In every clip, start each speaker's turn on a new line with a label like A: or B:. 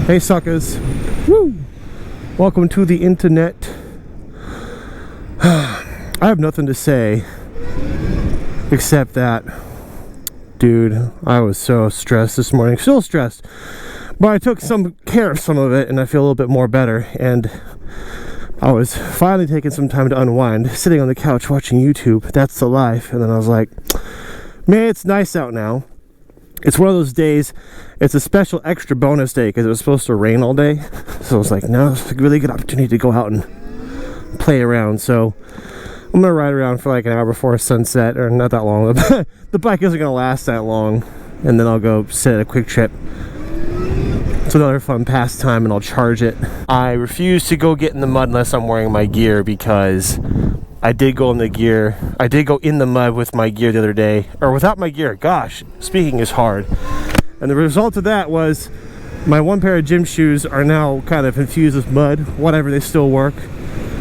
A: Hey suckers. Woo! Welcome to the internet. I have nothing to say except that, dude, I was so stressed this morning. Still stressed. But I took some care of some of it and I feel a little bit more better. And I was finally taking some time to unwind, sitting on the couch watching YouTube. That's the life. And then I was like, man, it's nice out now. It's one of those days, it's a special extra bonus day because it was supposed to rain all day. So I was like, no, it's a really good opportunity to go out and play around. So I'm going to ride around for like an hour before sunset, or not that long. The bike isn't going to last that long. And then I'll go sit at a Quick Trip. It's another fun pastime and I'll charge it. I refuse to go get in the mud unless I'm wearing my gear because I did go in the mud with my gear the other day, or without my gear. Gosh, speaking is hard. And the result of that was my one pair of gym shoes are now kind of infused with mud. Whatever, they still work.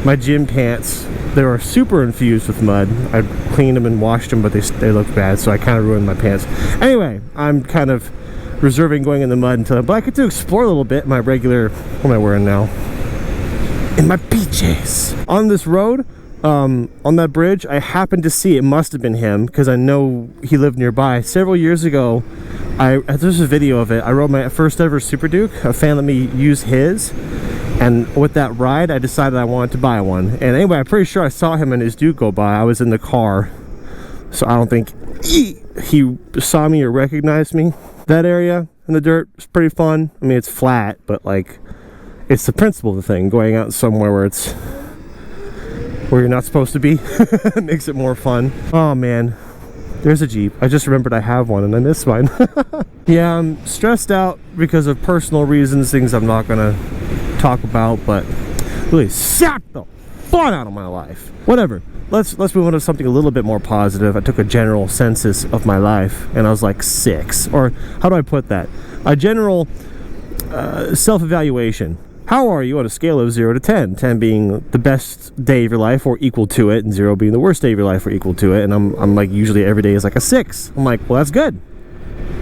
A: My gym pants, they were super infused with mud. I cleaned them and washed them, but they looked bad, so I kind of ruined my pants. Anyway, I'm kind of reserving going in the mud but I get to explore a little bit. My regular, what am I wearing now? In my PJs. On this road, on that bridge, I happened to see, it must have been him because I know he lived nearby. Several years ago, there's a video of it. I rode my first ever Super Duke. A fan let me use his, and with that ride I decided I wanted to buy one. And anyway, I'm pretty sure I saw him and his Duke go by. I was in the car, so I don't think he saw me or recognized me. That area in the dirt is pretty fun. I mean, it's flat, but like, it's the principle of the thing, going out somewhere where you're not supposed to be. Makes it more fun. Oh man, there's a Jeep. I just remembered I have one and I missed mine. Yeah, I'm stressed out because of personal reasons, things I'm not gonna talk about, but really sapped the fun out of my life. Whatever. Let's move on to something a little bit more positive. I took a general census of my life and I was like 6, or how do I put that? A general self-evaluation. How are you on a scale of 0 to 10? 10 being the best day of your life or equal to it, and 0 being the worst day of your life or equal to it. And I'm like, usually every day is like a 6. I'm like, well, that's good.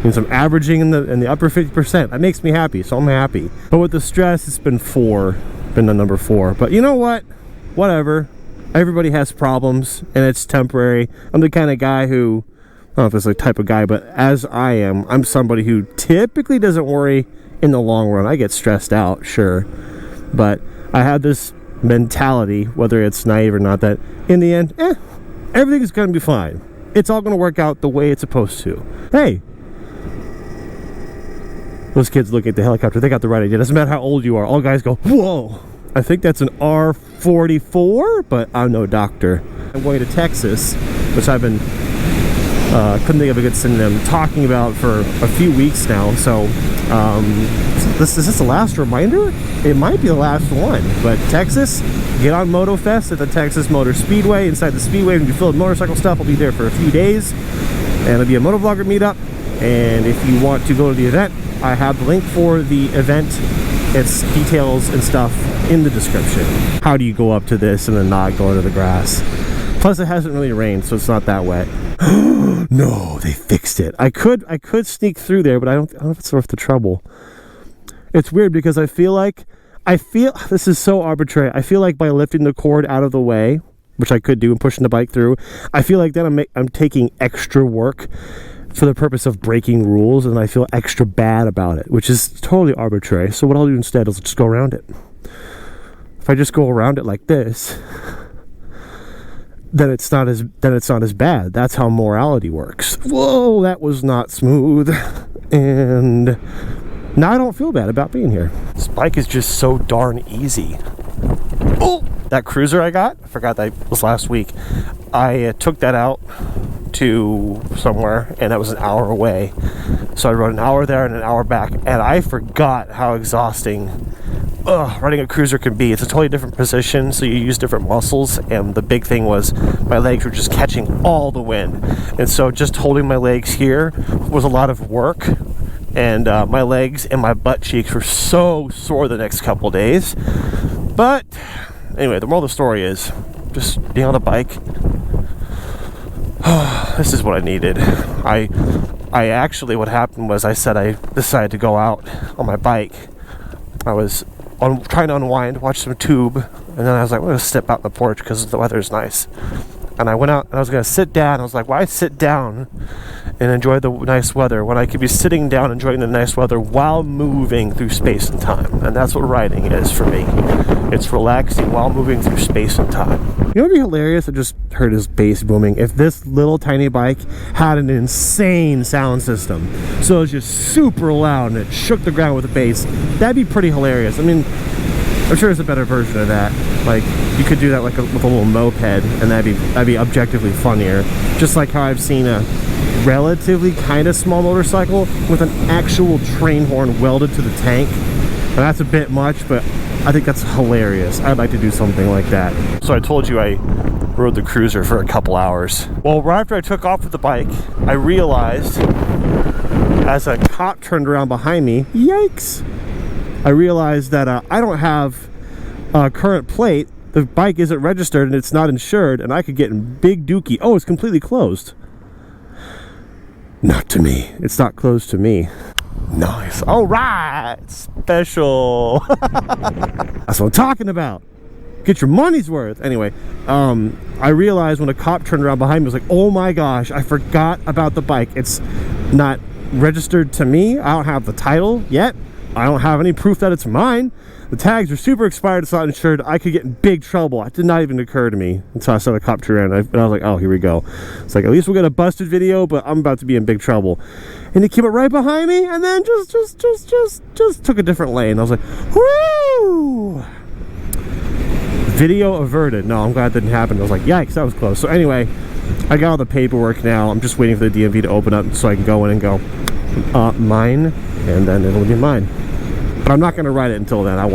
A: Means I'm averaging in the upper 50%. That makes me happy, so I'm happy. But with the stress, it's been 4. Been the number 4. But you know what? Whatever. Everybody has problems, and it's temporary. I'm the kind of guy who, I don't know if it's the type of guy, but as I am, I'm somebody who typically doesn't worry in the long run. I get stressed out, sure, but I have this mentality, whether it's naive or not, that in the end, everything is going to be fine. It's all going to work out the way it's supposed to. Hey, those kids looking at the helicopter, they got the right idea. Doesn't matter how old you are. All guys go, whoa. I think that's an R44, but I'm no doctor. I'm going to Texas, which I've been couldn't think of a good synonym, talking about for a few weeks now. So is this the last reminder? It might be the last one. But Texas, get on MotoFest at the Texas Motor Speedway. Inside the Speedway, when you filled motorcycle stuff, I'll be there for a few days, and it'll be a motovlogger meetup. And if you want to go to the event, I have the link for the event. It's details and stuff in the description. How do you go up to this and then not go into the grass? Plus, it hasn't really rained, so it's not that wet. No, they fixed it. I could sneak through there, but I don't know if it's worth the trouble. It's weird because I feel this is so arbitrary. I feel like by lifting the cord out of the way, which I could do, and pushing the bike through, I feel like then I'm taking extra work for the purpose of breaking rules, and I feel extra bad about it, which is totally arbitrary. So what I'll do instead is just go around it. If I just go around it like this, then it's not as bad. That's how morality works. Whoa, that was not smooth. And now I don't feel bad about being here. This bike is just so darn easy. Oh, that cruiser I got, I forgot that was last week. I took that out to somewhere, and that was an hour away. So I rode an hour there and an hour back, and I forgot how exhausting riding a cruiser can be. It's a totally different position, so you use different muscles, and the big thing was my legs were just catching all the wind, and so just holding my legs here was a lot of work, and my legs and my butt cheeks were so sore the next couple days. But anyway, the moral of the story is just being on a bike. This is what I needed. I what happened was I said I decided to go out on my bike. I was trying to unwind, watch some tube, and then I was like, I'm going to step out on the porch because the weather's nice. And I went out and I was going to sit down. I was like, why sit down and enjoy the nice weather when I could be sitting down enjoying the nice weather while moving through space and time? And that's what riding is for me. It's relaxing while moving through space and time. You know what would be hilarious? I just heard his bass booming. If this little tiny bike had an insane sound system, so it was just super loud and it shook the ground with the bass, that'd be pretty hilarious. I mean, I'm sure there's a better version of that. Like, you could do that like with a little moped, and that'd be objectively funnier. Just like how I've seen a relatively kind of small motorcycle with an actual train horn welded to the tank. And that's a bit much, but I think that's hilarious. I'd like to do something like that. So I told you I rode the Cruiser for a couple hours. Well, right after I took off with the bike, I realized as a cop turned around behind me, yikes! I realized that I don't have a current plate. The bike isn't registered and it's not insured, and I could get in big dookie. Oh, it's completely closed. Not to me. It's not closed to me. Nice. All right. Special. That's what I'm talking about. Get your money's worth. Anyway, I realized when a cop turned around behind me, I was like, oh my gosh, I forgot about the bike. It's not registered to me. I don't have the title yet. I don't have any proof that it's mine. The tags are super expired. It's not insured. I could get in big trouble. It did not even occur to me until I saw the cop turn around. And I was like, oh, here we go. It's like, at least we'll get a busted video, but I'm about to be in big trouble. And he came up right behind me and then just took a different lane. I was like, whoo! Video averted. No, I'm glad that didn't happen. I was like, yikes, that was close. So anyway, I got all the paperwork now. I'm just waiting for the DMV to open up so I can go in and go, mine, and then it'll be mine. But I'm not going to ride it until then. I don't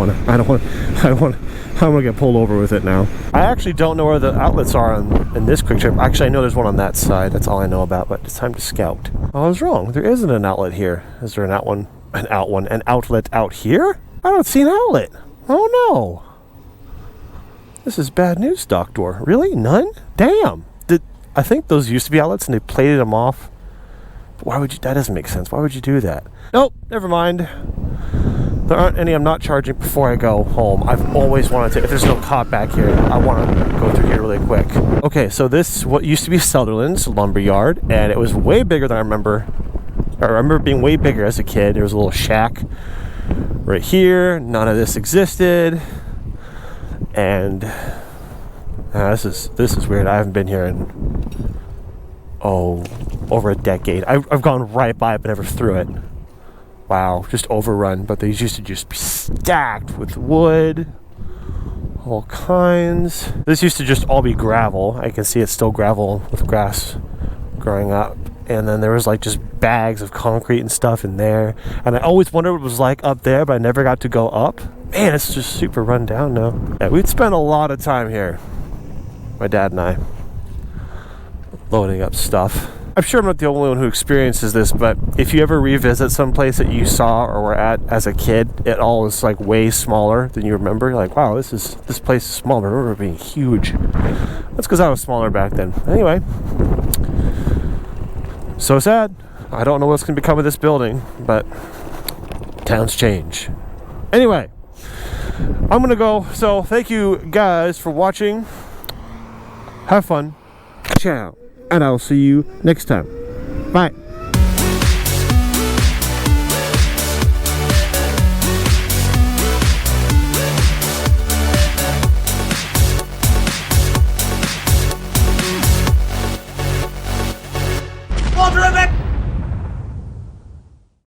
A: want to get pulled over with it now. I actually don't know where the outlets are in this quick trip. Actually, I know there's one on that side. That's all I know about, but it's time to scout. Oh, I was wrong. There isn't an outlet here. Is there an outlet out here? I don't see an outlet. Oh no. This is bad news, Doctor. Really? None? Damn. I think those used to be outlets and they plated them off. But why would you? That doesn't make sense. Why would you do that? Nope, never mind. There aren't any. I'm not charging before I go home. I've always wanted to. If there's no cop back here, I want to go through here really quick. Okay, so this what used to be Sutherland's lumber yard, and it was way bigger than I remember. I remember being way bigger as a kid. There was a little shack right here. None of this existed, and this is weird. I haven't been here in over a decade. I've gone right by it, but never through it. Wow, just overrun. But these used to just be stacked with wood, all kinds. This used to just all be gravel. I can see it's still gravel with grass growing up. And then there was like just bags of concrete and stuff in there. And I always wondered what it was like up there, but I never got to go up. Man, it's just super run down now. Yeah, we'd spent a lot of time here, my dad and I, loading up stuff. I'm sure I'm not the only one who experiences this, but if you ever revisit some place that you saw or were at as a kid, it all is like way smaller than you remember. You're like, wow, this place is small. I remember it being huge. That's because I was smaller back then. Anyway, so sad. I don't know what's going to become of this building, but towns change. Anyway, I'm going to go. So thank you guys for watching. Have fun. Ciao. And I'll see you next time. Bye.